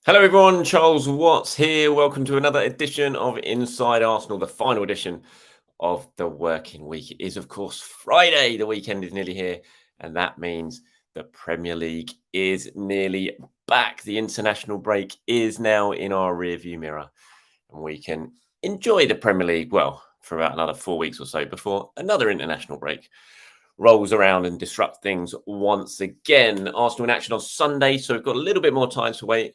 Hello, everyone. Charles Watts here. Welcome to another edition of Inside Arsenal, the final edition of the working week. It is, of course, Friday. The weekend is nearly here, and that means the Premier League is nearly back. The international break is now in our rearview mirror, and we can enjoy the Premier League, well, for about another 4 weeks or so before another international break rolls around and disrupts things once again. Arsenal in action on Sunday, so we've got a little bit more time to wait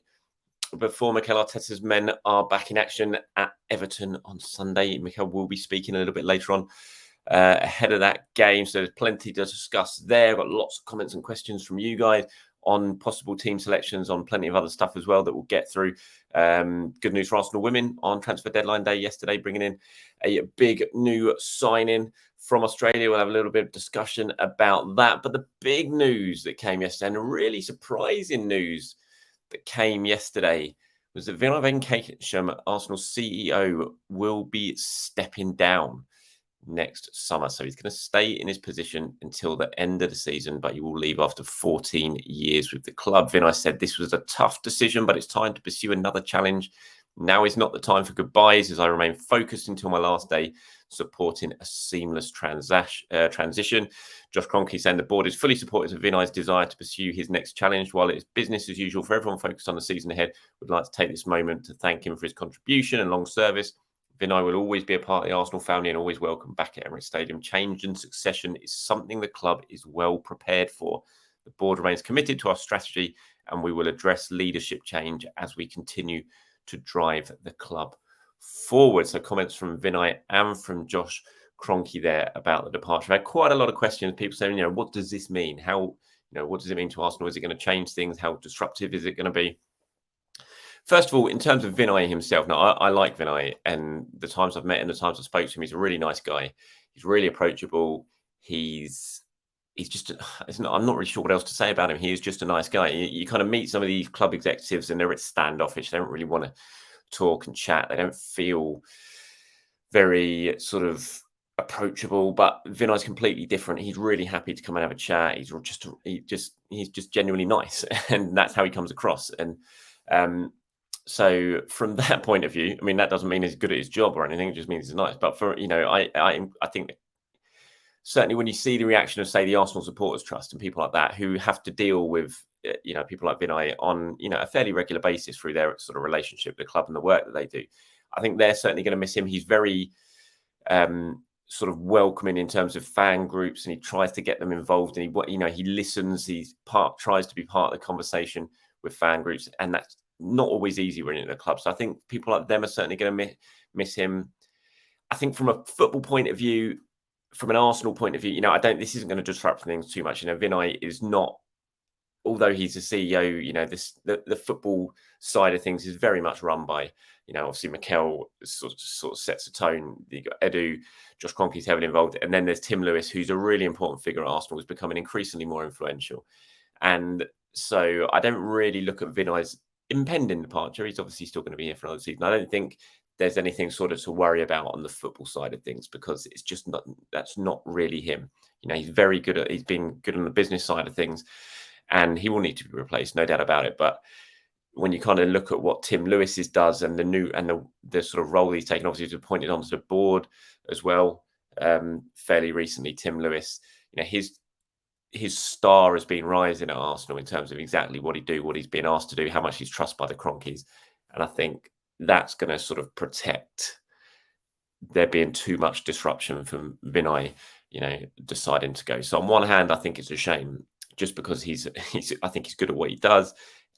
before Mikel Arteta's men are back in action at Everton on Sunday. Mikel will be speaking a little bit later on ahead of that game, so there's plenty to discuss there. I've got lots of comments and questions from you guys on possible team selections, on plenty of other stuff as well that we'll get through. Good news for Arsenal women on transfer deadline day yesterday, bringing in a big new signing from Australia. We'll have a little bit of discussion about that. But the big news that came yesterday, and really surprising news that came yesterday, was that Vinai Venkatesham, Arsenal CEO, will be stepping down next summer. So he's going to stay in his position until the end of the season, but he will leave after 14 years with the club. Vinai said this was a tough decision, but it's time to pursue another challenge. Now is not the time for goodbyes, as I remain focused until my last day, supporting a seamless transition. Josh Kroenke saying the board is fully supportive of Vinai's desire to pursue his next challenge. While it's business as usual for everyone focused on the season ahead, we'd like to take this moment to thank him for his contribution and long service. Vinai will always be a part of the Arsenal family and always welcome back at Emirates Stadium. Change and succession is something the club is well prepared for. The board remains committed to our strategy, and we will address leadership change as we continue to drive the club forward. So comments from Vinai and from Josh Kroenke there about the departure. I've had quite a lot of questions. People saying, what does this mean? What does it mean to Arsenal? Is it going to change things? How disruptive is it going to be? First of all, in terms of Vinai himself, now I like Vinai, and the times I've met him, the times I've spoken to him, he's a really nice guy. He's really approachable. He's just, I'm not really sure what else to say about him. He is just a nice guy. You kind of meet some of these club executives and they're a bit standoffish. They don't really want to talk and chat. They don't feel very sort of approachable, but Vinai's completely different. He's really happy to come and have a chat. He's just genuinely nice, and that's how he comes across. And so from that point of view, I mean, that doesn't mean he's good at his job or anything. It just means he's nice. But for I think certainly when you see the reaction of, say, the Arsenal Supporters Trust and people like that who have to deal with, people like Vinai on, a fairly regular basis through their sort of relationship with the club and the work that they do, I think they're certainly going to miss him. He's very sort of welcoming in terms of fan groups, and he tries to get them involved, and he listens. Tries to be part of the conversation with fan groups, and that's not always easy when you're in a club. So I think people like them are certainly going to miss him. I think from a football point of view, from an Arsenal point of view, this isn't going to disrupt things too much. Vinai is not, although he's a CEO, the football side of things is very much run by, obviously Mikel sort of sets a tone. You got Edu, Josh Kroenke's heavily involved, and then there's Tim Lewis, who's a really important figure at Arsenal, who's becoming increasingly more influential. And so I don't really look at Vinai's impending departure. He's obviously still going to be here for another season. I don't think there's anything sort of to worry about on the football side of things, because it's just that's not really him. He's been good on the business side of things, and he will need to be replaced, no doubt about it. But when you kind of look at what Tim Lewis does and the sort of role he's taken, obviously he's appointed onto the board as well fairly recently. Tim Lewis, his star has been rising at Arsenal in terms of exactly what he's been asked to do, how much he's trusted by the Kroenkes. And I think that's going to sort of protect there being too much disruption from Vinai, deciding to go. So on one hand, I think it's a shame, just because I think he's good at what he does,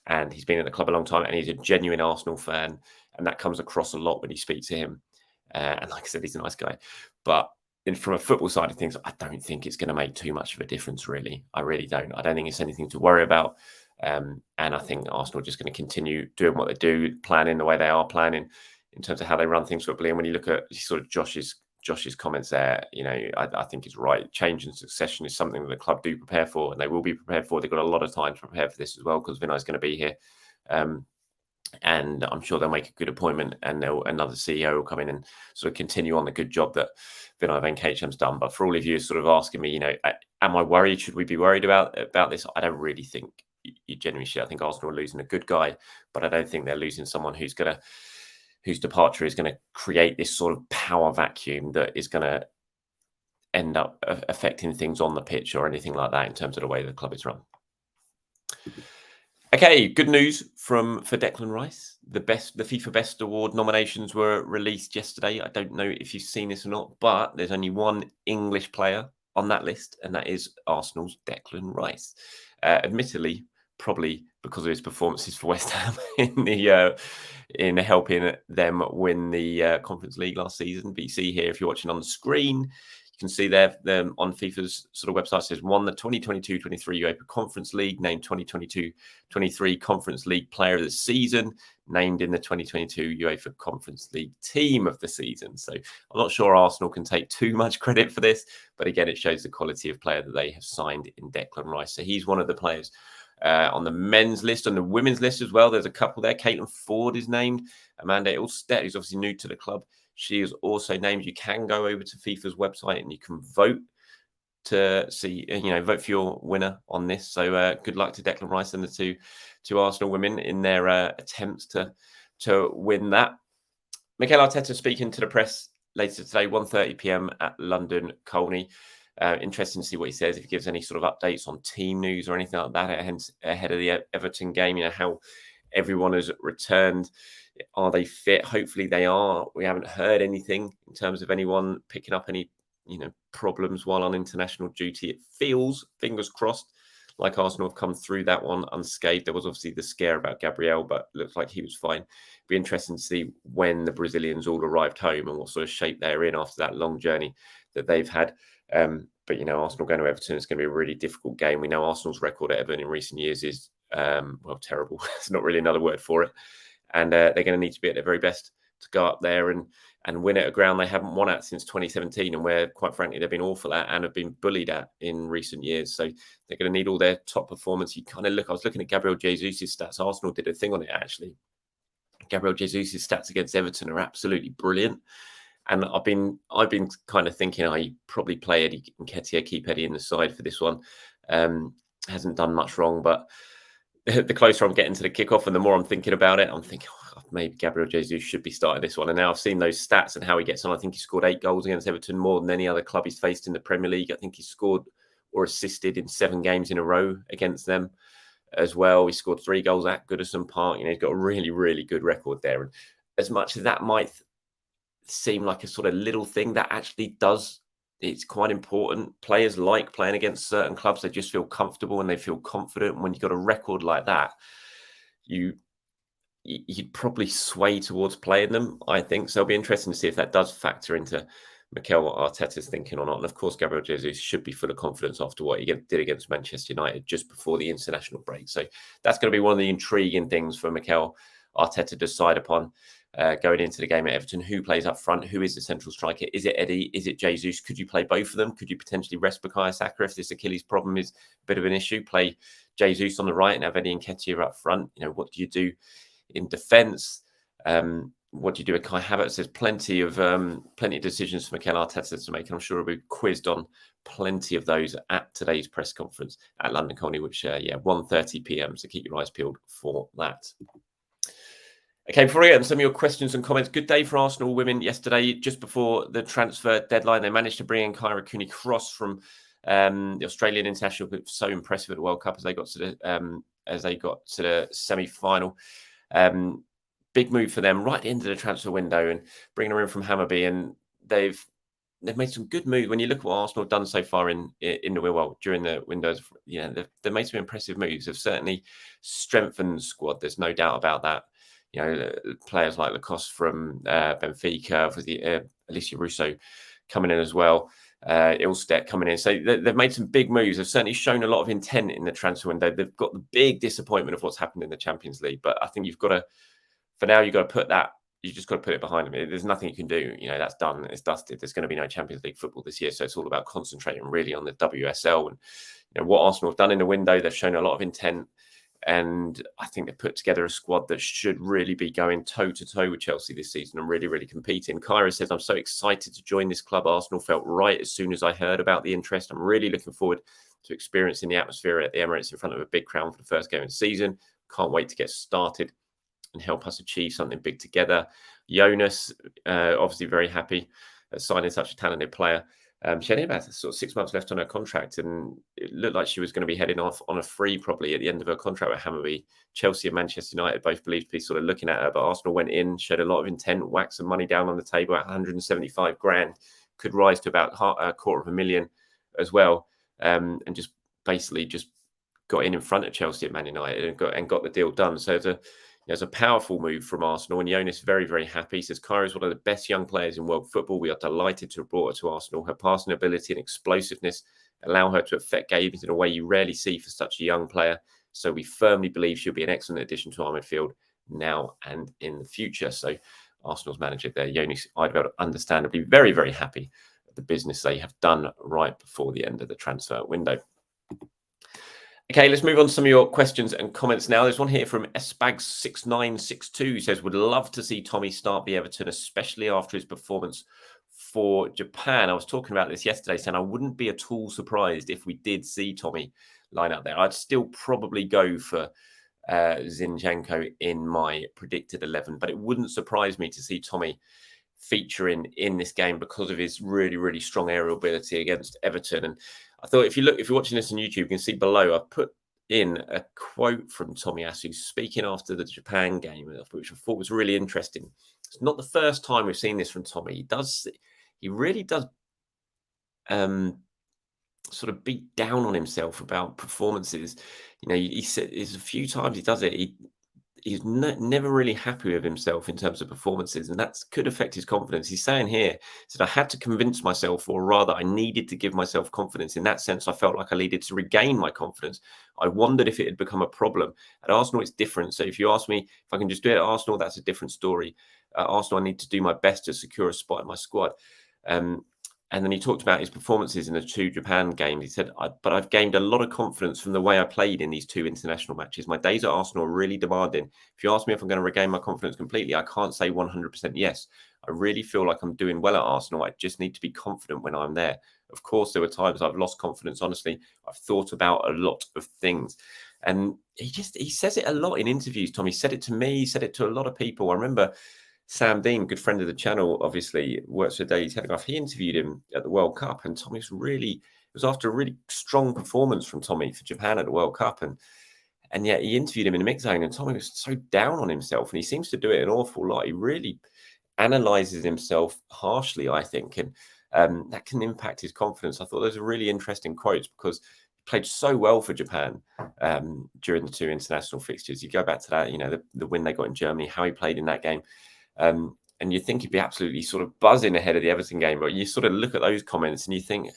and he's been in the club a long time, and he's a genuine Arsenal fan, and that comes across a lot when you speak to him. And like I said, he's a nice guy. But from a football side of things, I don't think it's going to make too much of a difference, really. I really don't. I don't think it's anything to worry about. And I think Arsenal are just going to continue doing what they do, planning the way they are planning in terms of how they run things football. And when you look at sort of Josh's comments there, I think he's right. Change and succession is something that the club do prepare for, and they will be prepared for. They've got a lot of time to prepare for this as well, because Vinai's going to be here. And I'm sure they'll make a good appointment, and another CEO will come in and sort of continue on the good job that Vinai Venkatesham's done. But for all of you sort of asking me, am I worried? Should we be worried about this? I don't really think you genuinely should. I think Arsenal are losing a good guy, but I don't think they're losing someone whose departure is going to create this sort of power vacuum that is going to end up affecting things on the pitch or anything like that in terms of the way the club is run. Okay, good news for Declan Rice. The FIFA Best Award nominations were released yesterday. I don't know if you've seen this or not, but there's only one English player on that list, and that is Arsenal's Declan Rice. Admittedly, probably because of his performances for West Ham in helping them win the Conference League last season. But you see here, if you're watching on the screen, you can see there on FIFA's sort of website says won the 2022-23 UEFA Conference League, named 2022-23 Conference League Player of the Season, named in the 2022 UEFA Conference League Team of the Season. So I'm not sure Arsenal can take too much credit for this, but again, it shows the quality of player that they have signed in Declan Rice. So he's one of the players on the men's list. On the women's list as well, there's a couple there. Caitlin Ford is named. Amanda Ilstedt, who's obviously new to the club, she is also named. You can go over to FIFA's website and you can vote to see, vote for your winner on this. So good luck to Declan Rice and the two Arsenal women in their attempts to win that. Mikel Arteta speaking to the press later today, 1:30 p.m. at London Colney. Interesting to see what he says, if he gives any sort of updates on team news or anything like that ahead of the Everton game, how everyone has returned. Are they fit? Hopefully they are. We haven't heard anything in terms of anyone picking up any, problems while on international duty. It feels, fingers crossed, like Arsenal have come through that one unscathed. There was obviously the scare about Gabriel, but looks like he was fine. Be interesting to see when the Brazilians all arrived home and what sort of shape they're in after that long journey that they've had. But Arsenal going to Everton is going to be a really difficult game. We know Arsenal's record at Everton in recent years is terrible. It's not really another word for it. And they're going to need to be at their very best to go up there and win at a ground they haven't won at since 2017, and where, quite frankly, they've been awful at and have been bullied at in recent years. So they're going to need all their top performance. You kind of look, I was looking at Gabriel Jesus' stats. Arsenal did a thing on it, actually. Gabriel Jesus' stats against Everton are absolutely brilliant. And I've been kind of thinking, you probably play Eddie Nketiah, keep Eddie in the side for this one. Hasn't done much wrong, but the closer I'm getting to the kickoff and the more I'm thinking about it, I'm thinking, maybe Gabriel Jesus should be starting this one. And now I've seen those stats and how he gets on. I think he scored 8 goals against Everton, more than any other club he's faced in the Premier League. I think he scored or assisted in 7 games in a row against them as well. He scored 3 goals at Goodison Park. He's got a really, really good record there. And as much as that might seem like a sort of little thing, that actually does, it's quite important. Players like playing against certain clubs. They just feel comfortable and they feel confident. And when you've got a record like that, you'd probably sway towards playing them, I think. So it'll be interesting to see if that does factor into Mikel Arteta's thinking or not. And of course, Gabriel Jesus should be full of confidence after what he did against Manchester United just before the international break. So that's going to be one of the intriguing things for Mikel Arteta to decide upon going into the game at Everton. Who plays up front? Who is the central striker? Is it Eddie? Is it Jesus? Could you play both of them? Could you potentially rest Bukayo Saka if this Achilles problem is a bit of an issue? Play Jesus on the right and have Eddie Nketiah up front. What do you do in defence? What do you do with Kai Havertz? There's plenty of decisions for Mikel Arteta to make, and I'm sure we'll be quizzed on plenty of those at today's press conference at London Colney, which 1:30 p.m. So keep your eyes peeled for that. Okay, before I get into some of your questions and comments, good day for Arsenal women yesterday. Just before the transfer deadline, they managed to bring in Cooney-Cross from the Australian international. But so impressive at the World Cup as they got to the semi-final. Big move for them right at the end of the transfer window and bringing her in from Hammarby, and they've made some good moves. When you look at what Arsenal have done so far during the windows, they've made some impressive moves. They've certainly strengthened the squad. There's no doubt about that. Players like Lacoste from Benfica, Alicia Russo coming in as well, Ilstedt coming in. So they've made some big moves. They've certainly shown a lot of intent in the transfer window. They've got the big disappointment of what's happened in the Champions League. But I think you've got to put that, you just got to put it behind them. There's nothing you can do. That's done. It's dusted. There's going to be no Champions League football this year. So it's all about concentrating really on the WSL. And what Arsenal have done in the window, they've shown a lot of intent. And I think they've put together a squad that should really be going toe-to-toe with Chelsea this season and really, really competing. Kyra says, I'm so excited to join this club. Arsenal felt right as soon as I heard about the interest. I'm really looking forward to experiencing the atmosphere at the Emirates in front of a big crowd for the first game of the season. Can't wait to get started and help us achieve something big together. Jonas, obviously very happy at signing such a talented player. She had about sort of 6 months left on her contract, and it looked like she was going to be heading off on a free probably at the end of her contract with Hammarby. Chelsea and Manchester United both believed to be sort of looking at her, but Arsenal went in, showed a lot of intent, whacked some money down on the table at 175 grand, could rise to about $250,000 as well, and just basically just got in front of Chelsea at Man United and got the deal done. So it's a powerful move from Arsenal, and Jonas very, very happy. He says, Kyra is one of the best young players in world football. We are delighted to have brought her to Arsenal. Her passing ability and explosiveness allow her to affect games in a way you rarely see for such a young player. So we firmly believe she'll be an excellent addition to our midfield now and in the future. So Arsenal's manager there, Jonas Eideveld, understandably very, very happy at the business they have done right before the end of the transfer window. Okay, let's move on to some of your questions and comments now. There's one here from Sbag6962 who says, would love to see Tomi start the Everton, especially after his performance for Japan. I was talking about this yesterday, saying I wouldn't be at all surprised if we did see Tomi line up there. I'd still probably go for Zinchenko in my predicted 11, but it wouldn't surprise me to see Tomi featuring in this game because of his really, really strong aerial ability against Everton. And I thought if you're watching this on YouTube, you can see below I've put in a quote from Tomiyasu speaking after the Japan game, which I thought was really interesting. It's not the first time we've seen this from Tomi. He really does sort of beat down on himself about performances. He said there's a few times he does it. He's never really happy with himself in terms of performances, and that could affect his confidence. He's saying here, he said, I had to convince myself, or rather, I needed to give myself confidence. In that sense, I felt like I needed to regain my confidence. I wondered if it had become a problem. At Arsenal, it's different. So if you ask me if I can just do it at Arsenal, that's a different story. At Arsenal, I need to do my best to secure a spot in my squad. And then he talked about his performances in the 2 Japan games. He said, but I've gained a lot of confidence from the way I played in these 2 international matches. My days at Arsenal are really demanding. If you ask me if I'm going to regain my confidence completely, I can't say 100% yes. I really feel like I'm doing well at Arsenal. I just need to be confident when I'm there. Of course, there were times I've lost confidence. Honestly, I've thought about a lot of things. And he says it a lot in interviews, Tom. He said it to me. He said it to a lot of people. I remember Sam Dean, good friend of the channel, obviously works for Daily Telegraph. He interviewed him at the World Cup, and it was after a really strong performance from Tomi for Japan at the World Cup, and yet he interviewed him in the mix zone, and Tomi was so down on himself, and he seems to do it an awful lot. He really analyzes himself harshly, I think, and that can impact his confidence. I thought those are really interesting quotes because he played so well for Japan during the 2 international fixtures. You go back to that, the win they got in Germany, how he played in that game. And you think he'd be absolutely sort of buzzing ahead of the Everton game, but you sort of look at those comments and you think,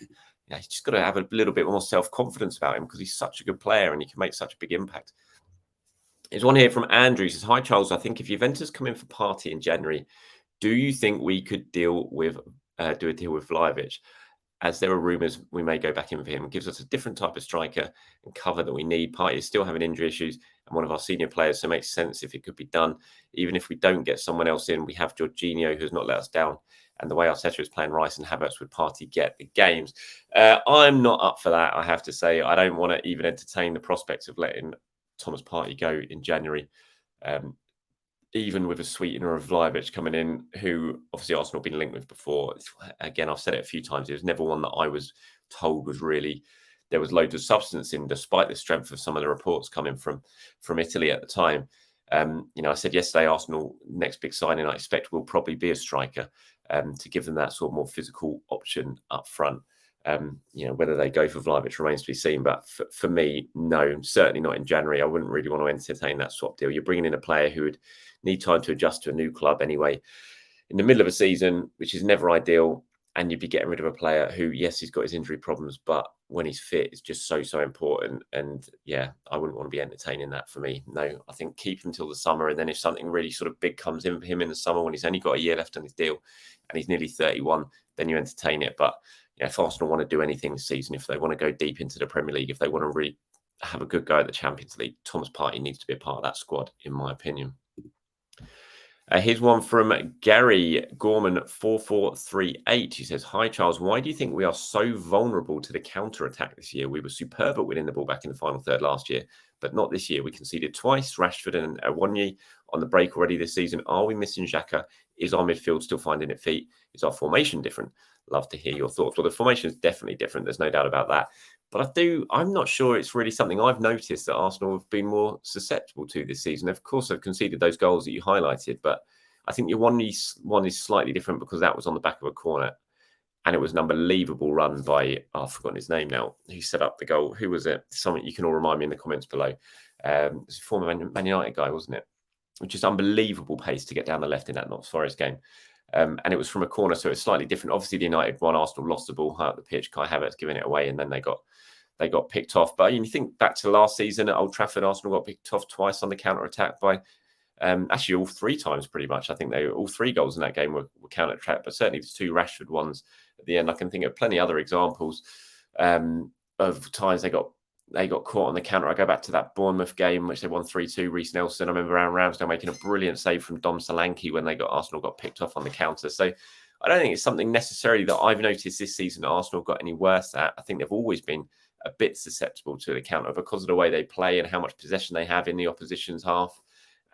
he's just got to have a little bit more self-confidence about him because he's such a good player and he can make such a big impact. There's one here from Andrew. He says, hi, Charles. I think if Juventus come in for Partey in January, do you think we could do a deal with Vlahovic? As there are rumours we may go back in for him. It gives us a different type of striker and cover that we need. Partey is still having injury issues and one of our senior players, so it makes sense if it could be done. Even if we don't get someone else in, we have Jorginho, who's not let us down. And the way Arteta is playing Rice and Havertz, would Partey get the games? I'm not up for that, I have to say. I don't want to even entertain the prospects of letting Thomas Partey go in January. Even with a sweetener of Vlahovic coming in, who obviously Arsenal have been linked with before. Again, I've said it a few times. It was never one that I was told was really, there was loads of substance in, despite the strength of some of the reports coming from Italy at the time. I said yesterday, Arsenal next big signing I expect will probably be a striker to give them that sort of more physical option up front. Whether they go for Vlahovic remains to be seen. But for me, no, certainly not in January. I wouldn't really want to entertain that swap deal. You're bringing in a player who would need time to adjust to a new club anyway in the middle of a season, which is never ideal. And you'd be getting rid of a player who, yes, he's got his injury problems, but when he's fit, it's just so important. And yeah, I wouldn't want to be entertaining that for me. No, I think keep him till the summer. And then if something really sort of big comes in for him in the summer when he's only got a year left on his deal and he's nearly 31, then you entertain it. But if Arsenal want to do anything this season, if they want to go deep into the Premier League, if they want to really have a good go at the Champions League, Thomas Partey needs to be a part of that squad, in my opinion. Here's one from Gary Gorman 4438. He says, "Hi Charles, why do you think we are so vulnerable to the counter attack this year? We were superb at winning the ball back in the final third last year, but not this year. We conceded twice, Rashford and Awoniyi on the break already this season. Are we missing Xhaka? Is our midfield still finding its feet? Is our formation different?" Love to hear your thoughts. Well, the formation is definitely different. There's no doubt about that. But I'm not sure it's really something I've noticed that Arsenal have been more susceptible to this season. Of course, they've conceded those goals that you highlighted, but I think your one is slightly different because that was on the back of a corner, and it was an unbelievable run by, I've forgotten his name now, who set up the goal. Who was it? Something you can all remind me in the comments below. It's a former Man United guy, wasn't it? Which is unbelievable pace to get down the left in that Notts Forest game. And it was from a corner, so it's slightly different. Obviously, the United won. Arsenal lost the ball high up the pitch. Kai Havertz giving it away, and then they got picked off. But you think back to last season at Old Trafford, Arsenal got picked off twice on the counter attack by actually all three times pretty much. I think all three goals in that game were counter attack, but certainly the two Rashford ones at the end. I can think of plenty of other examples of times they got caught on the counter. I go back to that Bournemouth game, which they won 3-2. Reece Nelson, I remember Aaron Ramsdale making a brilliant save from Dom Solanke when Arsenal got picked off on the counter. So I don't think it's something necessarily that I've noticed this season Arsenal got any worse at. I think they've always been a bit susceptible to the counter because of the way they play and how much possession they have in the opposition's half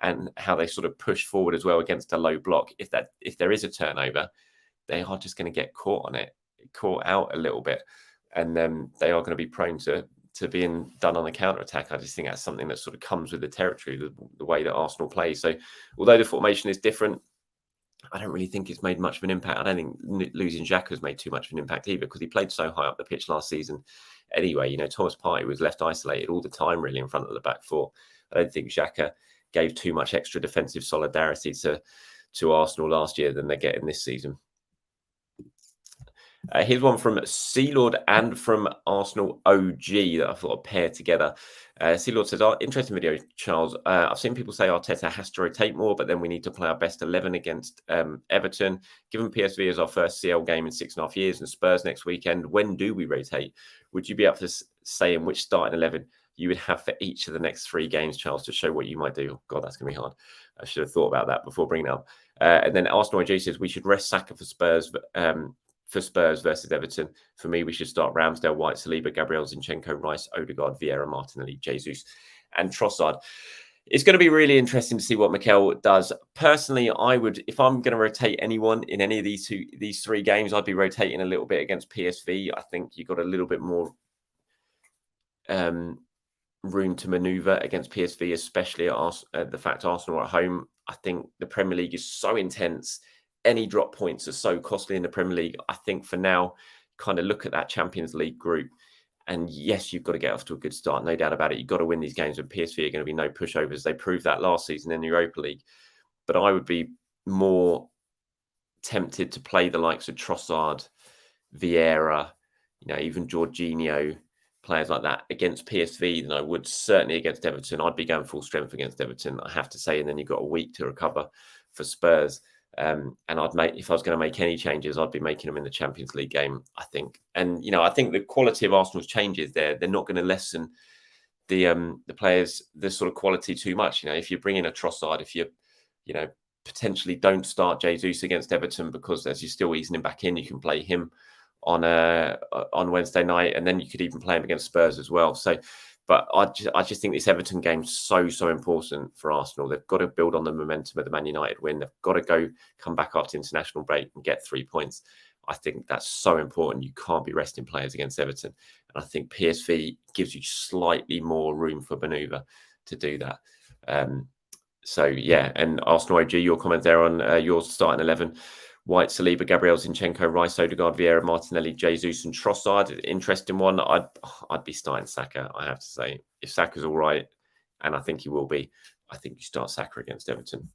and how they sort of push forward as well against a low block. If there is a turnover, they are just going to get caught out a little bit, and then they are going to be prone to being done on the counter attack. I just think that's something that sort of comes with the territory, the way that Arsenal play. So although the formation is different, I don't really think it's made much of an impact. I don't think losing Xhaka has made too much of an impact either because he played so high up the pitch last season. Anyway, Thomas Partey was left isolated all the time really in front of the back four. I don't think Xhaka gave too much extra defensive solidarity to Arsenal last year than they're getting this season. Here's one from Sealord and from Arsenal OG that I thought I'd pair together. Sealord says, interesting video, Charles. I've seen people say Arteta has to rotate more, but then we need to play our best 11 against Everton. Given PSV is our first CL game in 6.5 years and Spurs next weekend, when do we rotate? Would you be up for saying which starting 11 you would have for each of the next 3 games, Charles, to show what you might do? Oh, God, that's going to be hard. I should have thought about that before bringing it up. And then Arsenal OG says, we should rest Saka for Spurs versus Everton. For me, we should start Ramsdale, White, Saliba, Gabriel, Zinchenko, Rice, Odegaard, Vieira, Martinelli, Jesus, and Trossard. It's going to be really interesting to see what Mikel does. Personally, I would, if I'm going to rotate anyone in any of these 3 games, I'd be rotating a little bit against PSV. I think you got a little bit more room to manoeuvre against PSV, especially at the fact Arsenal are at home. I think the Premier League is so intense. Any drop points are so costly in the Premier League. I think for now, kind of look at that Champions League group. And yes, you've got to get off to a good start. No doubt about it. You've got to win these games, and PSV are going to be no pushovers. They proved that last season in the Europa League. But I would be more tempted to play the likes of Trossard, Vieira, even Jorginho, players like that against PSV than I would certainly against Everton. I'd be going full strength against Everton, I have to say. And then you've got a week to recover for Spurs. And if I was going to make any changes, I'd be making them in the Champions League game, I think. And, I think the quality of Arsenal's changes there, they're not going to lessen the players, the sort of quality too much. If you bring in a Trossard, if you potentially don't start Jesus against Everton because as you're still easing him back in, you can play him on Wednesday night, and then you could even play him against Spurs as well. So, but I just think this Everton game's so important for Arsenal. They've got to build on the momentum of the Man United win. They've got to come back after international break and get 3 points. I think that's so important. You can't be resting players against Everton. And I think PSV gives you slightly more room for manoeuvre to do that. So, yeah. And Arsenal OG, your comment there on your starting 11. White, Saliba, Gabriel, Zinchenko, Rice, Odegaard, Vieira, Martinelli, Jesus, and Trossard. Interesting one. I'd be starting Saka, I have to say. If Saka's all right, and I think he will be, I think you start Saka against Everton.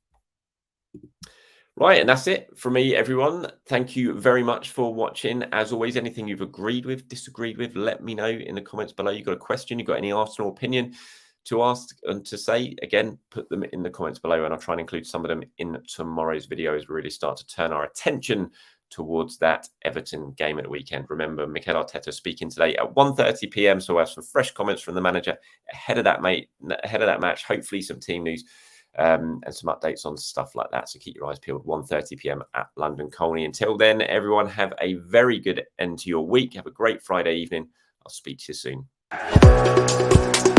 Right, and that's it from me, everyone. Thank you very much for watching. As always, anything you've agreed with, disagreed with, let me know in the comments below. You got a question, you got any Arsenal opinion to ask and to say, again, put them in the comments below, and I'll try and include some of them in tomorrow's video as we really start to turn our attention towards that Everton game at the weekend. Remember, Mikel Arteta speaking today at 1:30 p.m, so we'll have some fresh comments from the manager ahead of that match, hopefully some team news and some updates on stuff like that. So keep your eyes peeled. 1:30 p.m. at London Colney. Until then, everyone, have a very good end to your week. Have a great Friday evening. I'll speak to you soon.